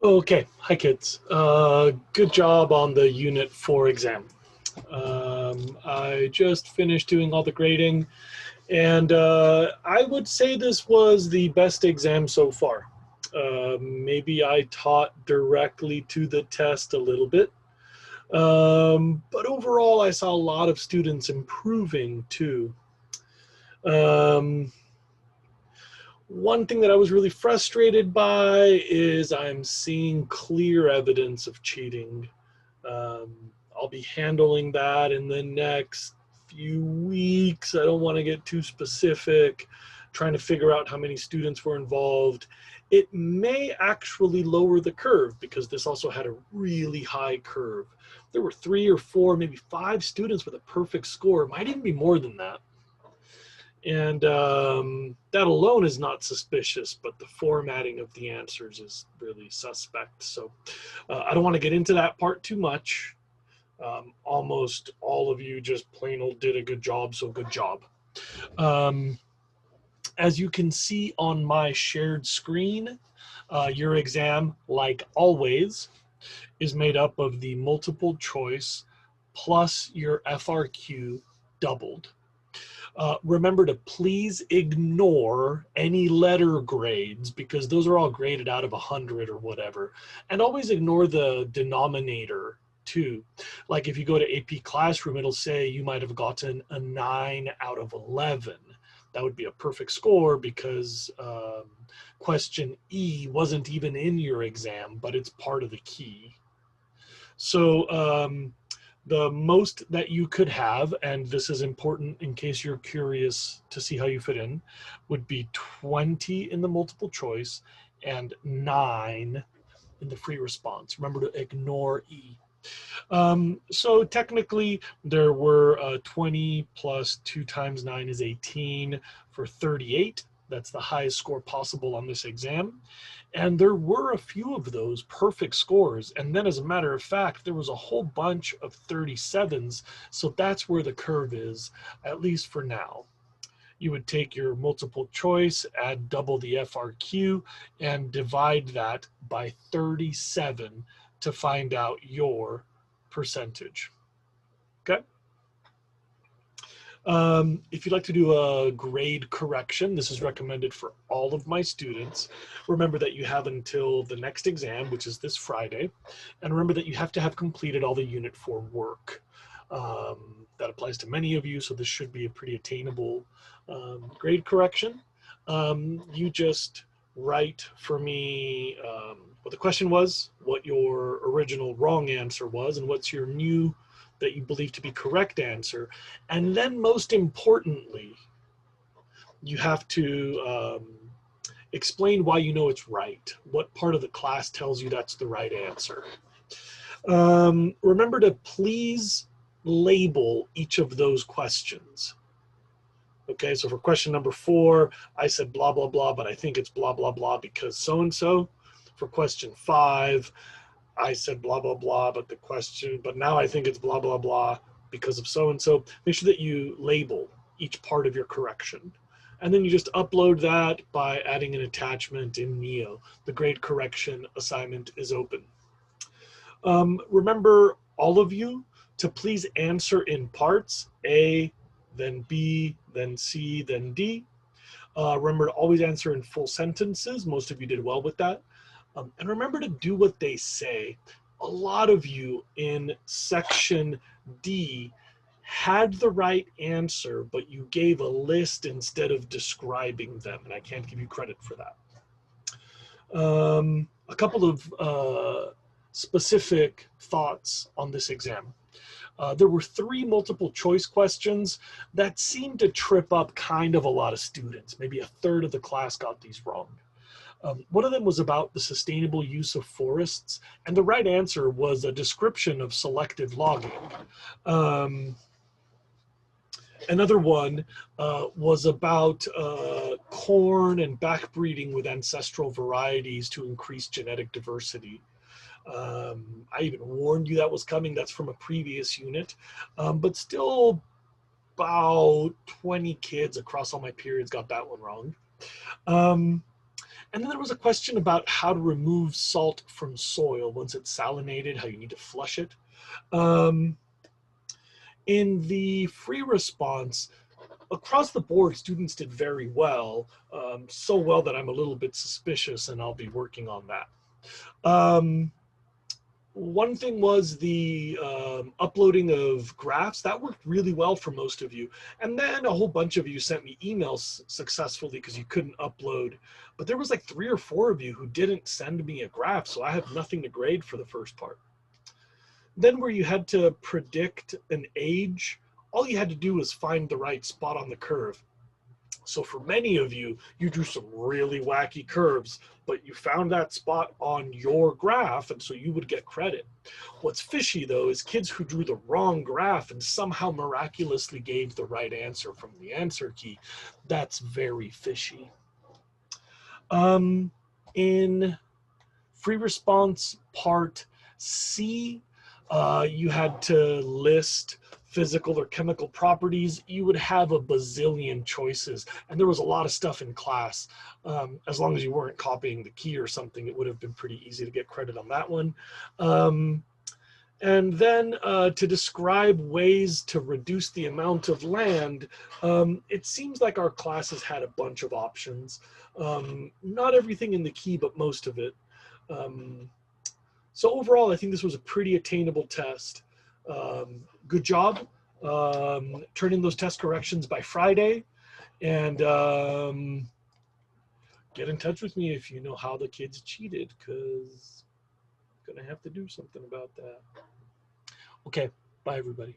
Okay, hi kids. Good job on the Unit 4 exam. I just finished doing all the grading, and I would say this was the best exam so far. Maybe I taught directly to the test a little bit, but overall I saw a lot of students improving too. Um, One thing that I was really frustrated by is I'm seeing clear evidence of cheating. I'll be handling that in the next few weeks. I don't want to get too specific, trying to figure out how many students were involved. It may actually lower the curve because this also had a really high curve. There were 3 or 4, maybe 5 students with a perfect score. It might even be more than that. And that alone is not suspicious, but the formatting of the answers is really suspect. So I don't want to get into that part too much. Almost all of you just plain old did a good job, so good job. As you can see on my shared screen, your exam, like always, is made up of the multiple choice plus your FRQ doubled. Remember to please ignore any letter grades because those are all graded out of 100 or whatever. And always ignore the denominator too. Like if you go to AP Classroom, it'll say you might have gotten a 9 out of 11. That would be a perfect score because question E wasn't even in your exam, but it's part of the key. So the most that you could have, and this is important in case you're curious to see how you fit in, would be 20 in the multiple choice and 9 in the free response. Remember to ignore E. So technically there were 20 plus 2 times 9 is 18 for 38. That's the highest score possible on this exam. And there were a few of those perfect scores. And then as a matter of fact, there was a whole bunch of 37s. So that's where the curve is, at least for now. You would take your multiple choice, add double the FRQ, and divide that by 37 to find out your percentage. Okay. If you'd like to do a grade correction, this is recommended for all of my students. Remember that you have until the next exam, which is this Friday. And remember that you have to have completed all the Unit 4 work. That applies to many of you, so this should be a pretty attainable grade correction. You just write for me what the question was, what your original wrong answer was, and what's your new that you believe to be correct answer. And then most importantly, you have to explain why you know it's right. What part of the class tells you that's the right answer. Remember to please label each of those questions. Okay, so for question number 4, I said blah, blah, blah, but I think it's blah, blah, blah because so-and-so. For question 5, I said blah, blah, blah, but now I think it's blah, blah, blah because of so-and-so. Make sure that you label each part of your correction. And then you just upload that by adding an attachment in Neo. The grade correction assignment is open. Remember, all of you, to please answer in parts, A, then B, then C, then D. Remember to always answer in full sentences. Most of you did well with that. And remember to do what they say. A lot of you in section D had the right answer, but you gave a list instead of describing them, and I can't give you credit for that. A couple of specific thoughts on this exam. There were 3 multiple choice questions that seemed to trip up kind of a lot of students. Maybe a third of the class got these wrong. One of them was about the sustainable use of forests, and the right answer was a description of selective logging. Another one was about corn and backbreeding with ancestral varieties to increase genetic diversity. I even warned you that was coming. That's from a previous unit, but still about 20 kids across all my periods got that one wrong. And then there was a question about how to remove salt from soil once it's salinated, how you need to flush it. Um, in the free response, across the board, students did very well, so well that I'm a little bit suspicious, and I'll be working on that. One thing was the uploading of graphs. That worked really well for most of you. And then a whole bunch of you sent me emails successfully because you couldn't upload. But there was like 3 or 4 of you who didn't send me a graph, so I have nothing to grade for the first part. Then where you had to predict an age, all you had to do was find the right spot on the curve. So for many of you, you drew some really wacky curves, but you found that spot on your graph, and so you would get credit. What's fishy, though, is kids who drew the wrong graph and somehow miraculously gave the right answer from the answer key. That's very fishy. In free response part C, you had to list physical or chemical properties. You would have a bazillion choices, and there was a lot of stuff in class. As long as you weren't copying the key or something, it would have been pretty easy to get credit on that one. And then to describe ways to reduce the amount of land, it seems like our classes had a bunch of options. Not everything in the key, but most of it. So overall, I think this was a pretty attainable test. Good job. Turn in those test corrections by Friday, and get in touch with me if you know how the kids cheated, because I'm gonna have to do something about that. Okay, bye everybody.